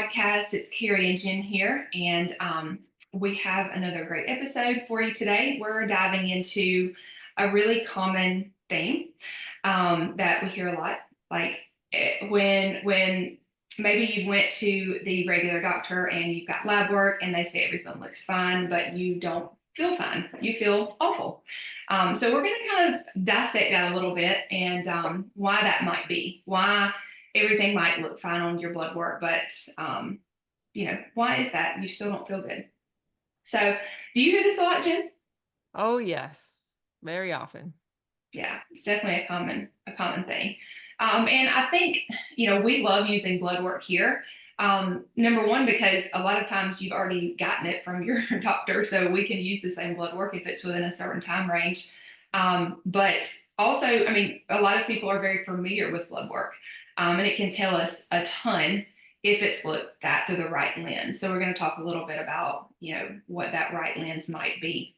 podcast. It's Kari and Jenn here, and we have another great episode for you today. We're diving into a really common theme that we hear a lot, like when maybe you went to the regular doctor and you've got lab work and they say everything looks fine, but you don't feel fine. You feel awful. So we're going to kind of dissect that a little bit and why that might be, why everything might look fine on your blood work, but why is that? You still don't feel good. So do you hear this a lot, Jenn? Oh, yes, very often. Yeah, it's definitely a common thing. And I think, we love using blood work here. Number one, because a lot of times you've already gotten it from your doctor, so we can use the same blood work if it's within a certain time range. But also, I mean, a lot of people are very familiar with blood work, and it can tell us a ton if it's looked at through the right lens. So we're going to talk a little bit about, what that right lens might be.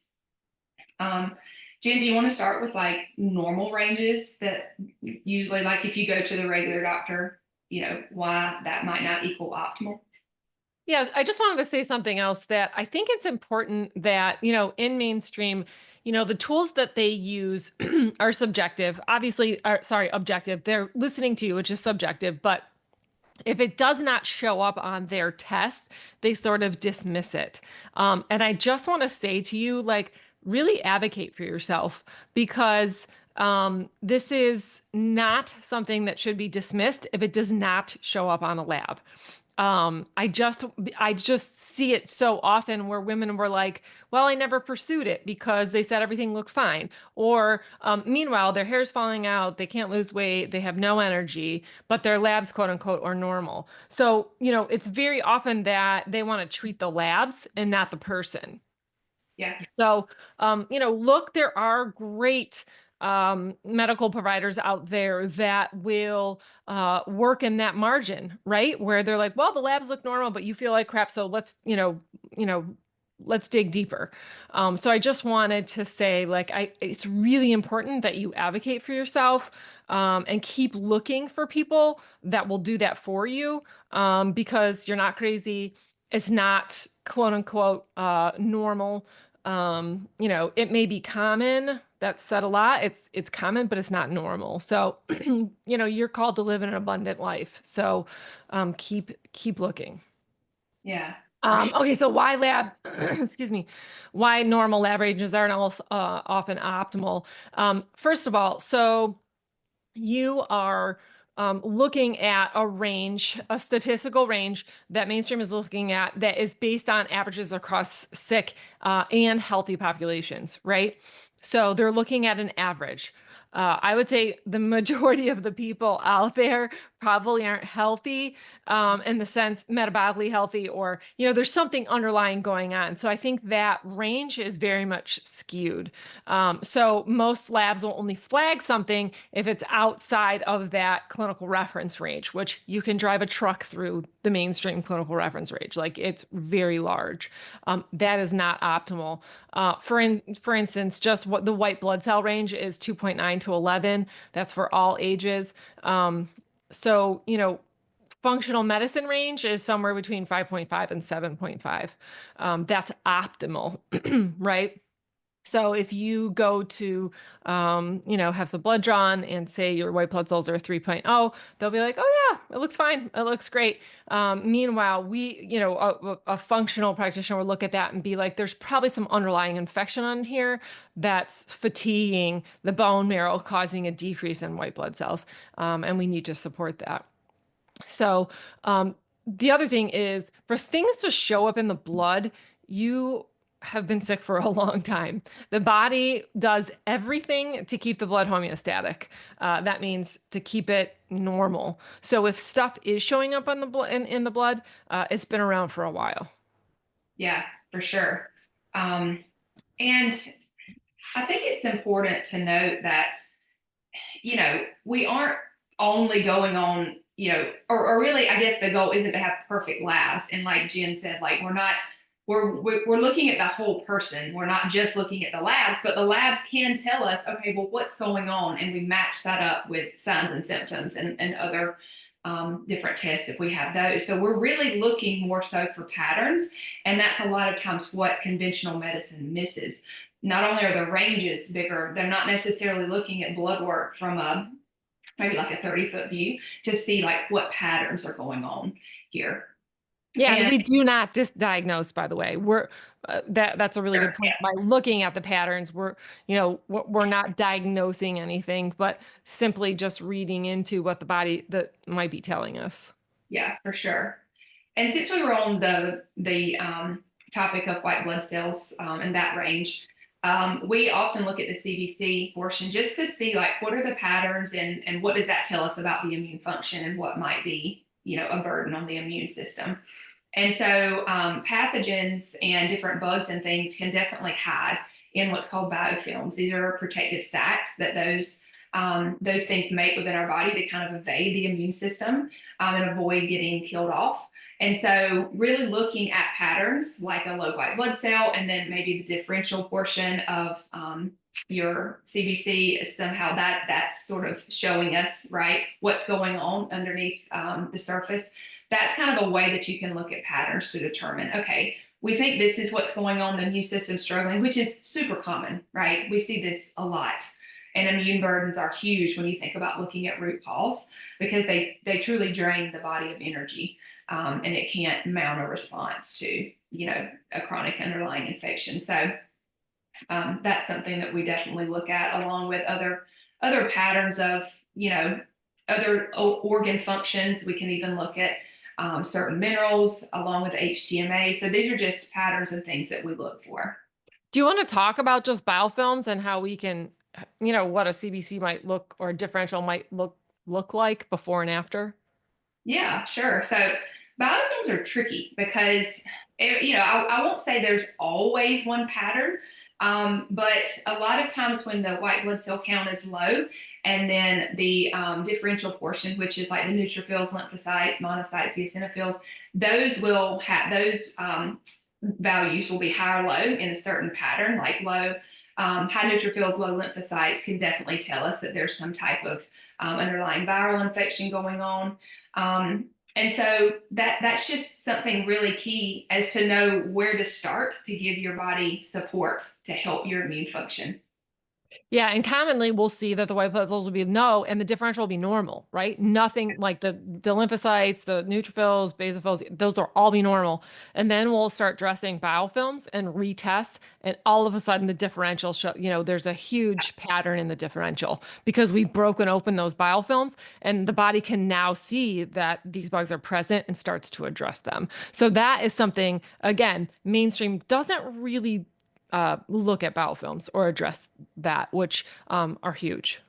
Jenn, do you want to start with like normal ranges that usually, like if you go to the regular doctor, why that might not equal optimal? Yeah, I just wanted to say something else that I think it's important that, in mainstream, the tools that they use are subjective, obviously, objective. They're listening to you, which is subjective, but if it does not show up on their tests, they sort of dismiss it. And I just want to say to you, like, really advocate for yourself because this is not something that should be dismissed if it does not show up on a lab. I just see it so often where women were like, well, I never pursued it because they said everything looked fine. Or meanwhile, their hair's falling out, they can't lose weight, they have no energy, but their labs, quote unquote, are normal. So, it's very often that they want to treat the labs and not the person. Yeah. So, look, there are great medical providers out there that will work in that margin, right? Where they're like, well, the labs look normal, but you feel like crap. So let's dig deeper. So I just wanted to say, like, it's really important that you advocate for yourself and keep looking for people that will do that for you because you're not crazy. It's not quote unquote normal. It may be common. That's said a lot. It's common, but it's not normal. So, you're called to live an abundant life. So, keep looking. Yeah, for sure. Okay, so why lab, excuse me, why normal lab ranges aren't also, often optimal? First of all, so you are looking at a range, a statistical range that mainstream is looking at that is based on averages across sick and healthy populations, right? So they're looking at an average. I would say the majority of the people out there probably aren't healthy in the sense metabolically healthy, or, there's something underlying going on. So I think that range is very much skewed. So most labs will only flag something if it's outside of that clinical reference range, which you can drive a truck through the mainstream clinical reference range. Like, it's very large. That is not optimal. For instance, just what the white blood cell range is 2.9 to 11. That's for all ages. So, functional medicine range is somewhere between 5.5 and 7.5. That's optimal, right? So if you go to, have some blood drawn and say your white blood cells are 3.0, they'll be like, oh yeah, it looks fine. It looks great. Meanwhile, a functional practitioner will look at that and be like, there's probably some underlying infection on here that's fatiguing the bone marrow, causing a decrease in white blood cells. And we need to support that. So, the other thing is for things to show up in the blood, you have been sick for a long time. The body does everything to keep the blood homeostatic. That means to keep it normal. So if stuff is showing up on the in the blood, it's been around for a while. Yeah, for sure. And I think it's important to note that, we aren't only going on, or really, I guess the goal isn't to have perfect labs. And like Jenn said, like we're looking at the whole person. We're not just looking at the labs, but the labs can tell us, okay, well, what's going on? And we match that up with signs and symptoms and other different tests if we have those. So we're really looking more so for patterns. And that's a lot of times what conventional medicine misses. Not only are the ranges bigger, they're not necessarily looking at blood work from a maybe like a 30-foot view to see like what patterns are going on here. Yeah, and And we do not diagnose, by the way. We're that's a really good yeah, point. By looking at the patterns, we're not diagnosing anything, but simply just reading into what the body that might be telling us. yeah, for sure. And since we were on the topic of white blood cells and that range, we often look at the CBC portion just to see like what are the patterns and what does that tell us about the immune function and what might be a burden on the immune system. And so pathogens and different bugs and things can definitely hide in what's called biofilms. These are protective sacs that those things make within our body to kind of evade the immune system and avoid getting killed off. And so really looking at patterns like a low white blood cell and then maybe the differential portion of your CBC is somehow that's sort of showing us, right, what's going on underneath the surface. That's kind of a way that you can look at patterns to determine, okay, we think this is what's going on, the immune system struggling, which is super common, right? We see this a lot. And immune burdens are huge when you think about looking at root cause because they truly drain the body of energy and it can't mount a response to, a chronic underlying infection. So that's something that we definitely look at along with other patterns of, other organ functions. We can even look at certain minerals along with HTMA. So these are just patterns and things that we look for. Do you want to talk about just biofilms and how we can, what a CBC might look or a differential might look like before and after? Yeah, sure. So biofilms are tricky because, I won't say there's always one pattern, but a lot of times when the white blood cell count is low, and then the differential portion, which is like the neutrophils, lymphocytes, monocytes, eosinophils, those values will be high or low in a certain pattern, like low. High neutrophils, low lymphocytes can definitely tell us that there's some type of underlying viral infection going on. And so that's just something really key as to know where to start to give your body support to help your immune function. Yeah, and commonly we'll see that the white blood cells will be low and the differential will be normal, right? Nothing like the lymphocytes, the neutrophils, basophils, those will all be normal. And then we'll start dressing biofilms and retest, and all of a sudden the differential there's a huge pattern in the differential because we've broken open those biofilms and the body can now see that these bugs are present and starts to address them. So that is something, again, mainstream doesn't really look at biofilms or address that, which are huge.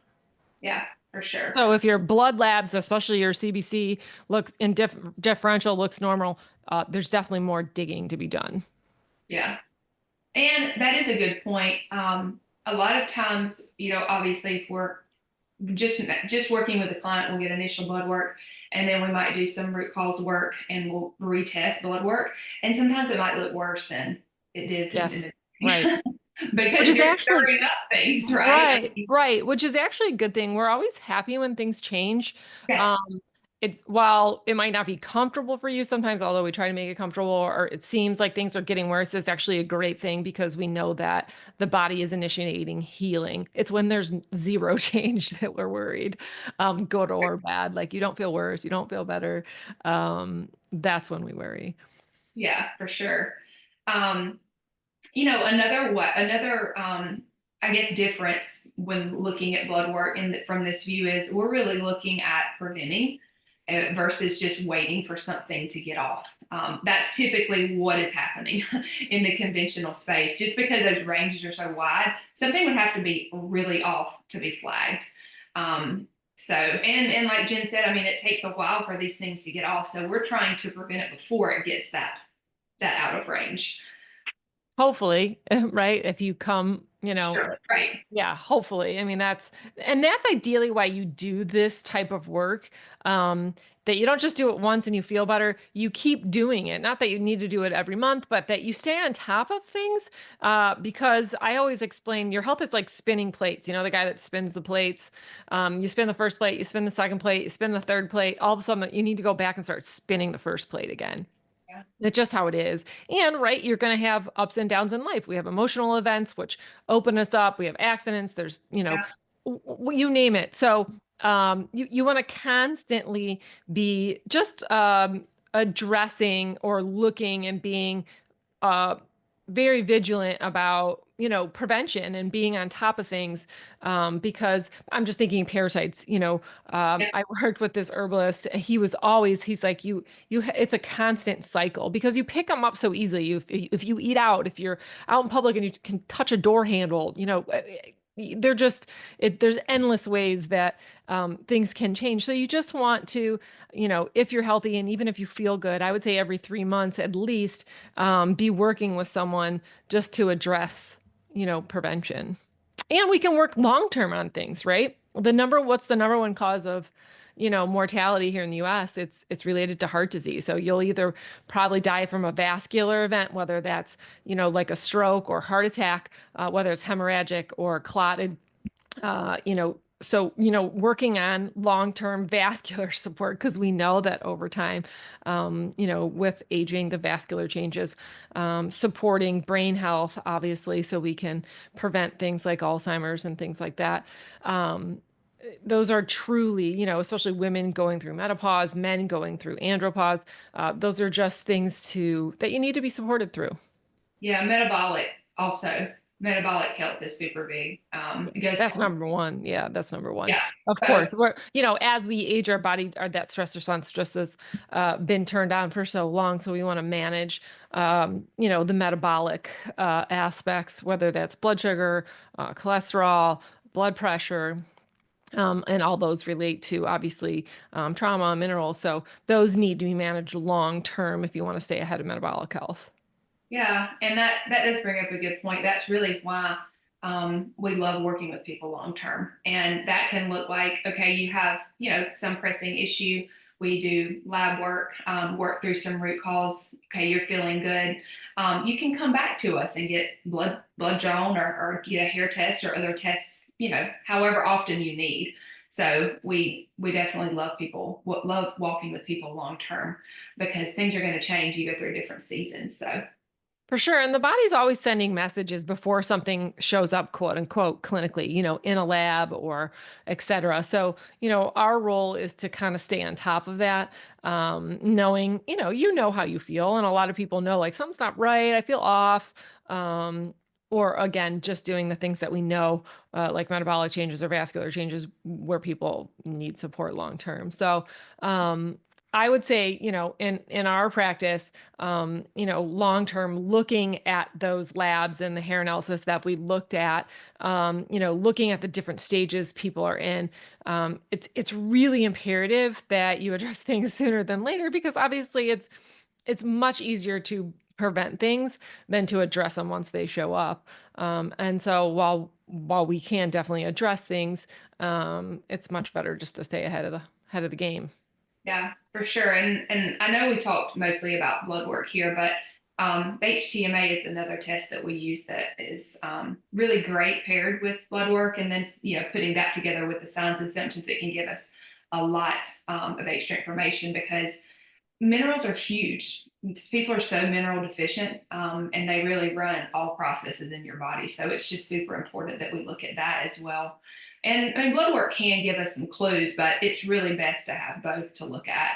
Yeah, for sure. So if your blood labs, especially your CBC, looks in differential looks normal, there's definitely more digging to be done. Yeah. And that is a good point. A lot of times, obviously if we're just working with the client, we'll get initial blood work and then we might do some root cause work and we'll retest blood work. And sometimes it might look worse than it did Yes, in right. the Which because is you're actually stirring up things, right? right, right, which is actually a good thing. We're always happy when things change. Okay. Um, it's while it might not be comfortable for you sometimes, although we try to make it comfortable, or it seems like things are getting worse, it's actually a great thing because we know that the body is initiating healing. It's when there's zero change that we're worried, good or bad. Like you don't feel worse, you don't feel better. That's when we worry. Yeah, for sure. Um, another I guess difference when looking at blood work from this view is we're really looking at preventing versus just waiting for something to get off. That's typically what is happening in the conventional space. Just because those ranges are so wide, something would have to be really off to be flagged. So, and like Jen said, I mean, it takes a while for these things to get off. So we're trying to prevent it before it gets that out of range. Hopefully, right? If you come you know, Sure. Right. yeah, hopefully. I mean, that's ideally why you do this type of work. That you don't just do it once and you feel better. You keep doing it. Not that you need to do it every month, but that you stay on top of things. Because I always explain your health is like spinning plates. You know, the guy that spins the plates. You spin the first plate, you spin the second plate, you spin the third plate. All of a sudden, you need to go back and start spinning the first plate again. Yeah. That's just how it is. And right, you're going to have ups and downs in life. We have emotional events which open us up. We have accidents. There's, Yeah. you name it. So you want to constantly be just addressing or looking and being uh, very vigilant about, prevention and being on top of things. Because I'm just thinking parasites, Yeah. I worked with this herbalist. He's like, it's a constant cycle because you pick them up so easily. If you eat out, if you're out in public and you can touch a door handle, they're just, there's endless ways that things can change. So you just want to, if you're healthy and even if you feel good, I would say every 3 months at least, be working with someone just to address, prevention. And we can work long term on things, right? What's the number one cause of, mortality here in the US? It's related to heart disease. So you'll either probably die from a vascular event, whether that's, like a stroke or heart attack, whether it's hemorrhagic or clotted, working on long-term vascular support, because we know that over time, with aging, the vascular changes, supporting brain health, obviously, so we can prevent things like Alzheimer's and things like that. Um, those are truly, especially women going through menopause, men going through andropause. Those are just things that you need to be supported through. Yeah. Metabolic health is super big. It goes, That's number one. Yeah, that's number one. yeah. Of So course, as we age, our body, that stress response just has been turned on for so long. So we want to manage, the metabolic aspects, whether that's blood sugar, cholesterol, blood pressure, and all those relate to obviously trauma, minerals. So those need to be managed long term if you want to stay ahead of metabolic health. yeah, and that does bring up a good point. That's really why we love working with people long term, and that can look like, okay, you have some pressing issue. We do lab work, work through some root cause. Okay, you're feeling good. You can come back to us and get blood drawn or get a hair test or other tests. However often you need. So we definitely love walking with people long term because things are going to change. You go through different seasons. So. For sure. And the body's always sending messages before something shows up, quote unquote, clinically, in a lab or et cetera. So, our role is to kind of stay on top of that, knowing, how you feel. And a lot of people know like something's not right. I feel off. Or again, just doing the things that we know, like metabolic changes or vascular changes where people need support long term. So, I would say, in our practice, long term, looking at those labs and the hair analysis that we looked at, looking at the different stages people are in, it's really imperative that you address things sooner than later because obviously it's much easier to prevent things than to address them once they show up. And so while we can definitely address things, it's much better just to stay ahead of the game. Yeah, for sure. And I know we talked mostly about blood work here, but HTMA is another test that we use that is really great paired with blood work. And then, putting that together with the signs and symptoms, it can give us a lot of extra information because minerals are huge. People are so mineral deficient, and they really run all processes in your body. So it's just super important that we look at that as well. And blood work can give us some clues, but it's really best to have both to look at.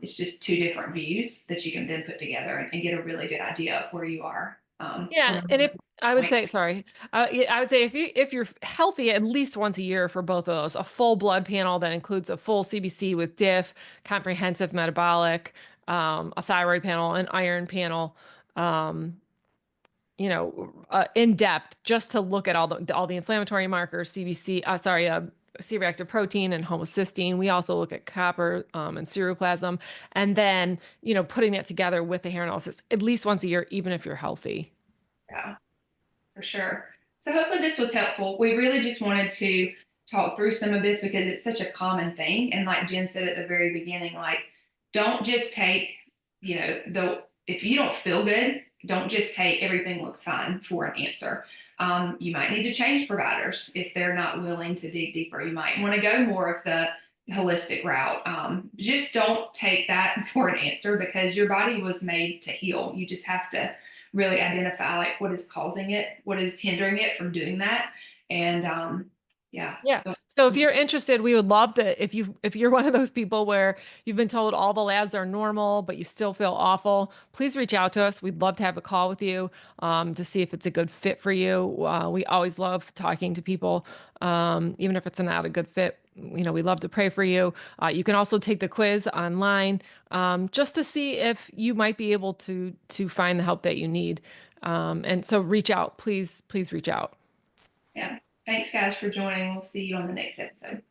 It's just two different views that you can then put together and get a really good idea of where you are. Yeah, and if I would Point. say, sorry, yeah, I would say if you're healthy at least once a year for both of those, a full blood panel that includes a full CBC with diff, comprehensive metabolic, a thyroid panel, an iron panel, um, in depth, just to look at all the inflammatory markers, CBC, C-reactive protein and homocysteine. We also look at copper and ceruloplasmin, and then putting that together with the hair analysis at least once a year, even if you're healthy. Yeah, for sure. So hopefully this was helpful. We really just wanted to talk through some of this because it's such a common thing. And like Jenn said at the very beginning, like don't just take, if you don't feel good, don't just take everything looks fine for an answer. You might need to change providers if they're not willing to dig deeper. You might want to go more of the holistic route. Just don't take that for an answer because your body was made to heal. You just have to really identify like what is causing it, what is hindering it from doing that. And yeah. Yeah. So, So if you're interested, we would love to, if you're one of those people where you've been told all the labs are normal, but you still feel awful, please reach out to us. We'd love to have a call with you to see if it's a good fit for you. We always love talking to people, even if it's not a good fit. We love to pray for you. You can also take the quiz online just to see if you might be able to find the help that you need. And so reach out, please reach out. yeah. Thanks guys for joining. We'll see you on the next episode.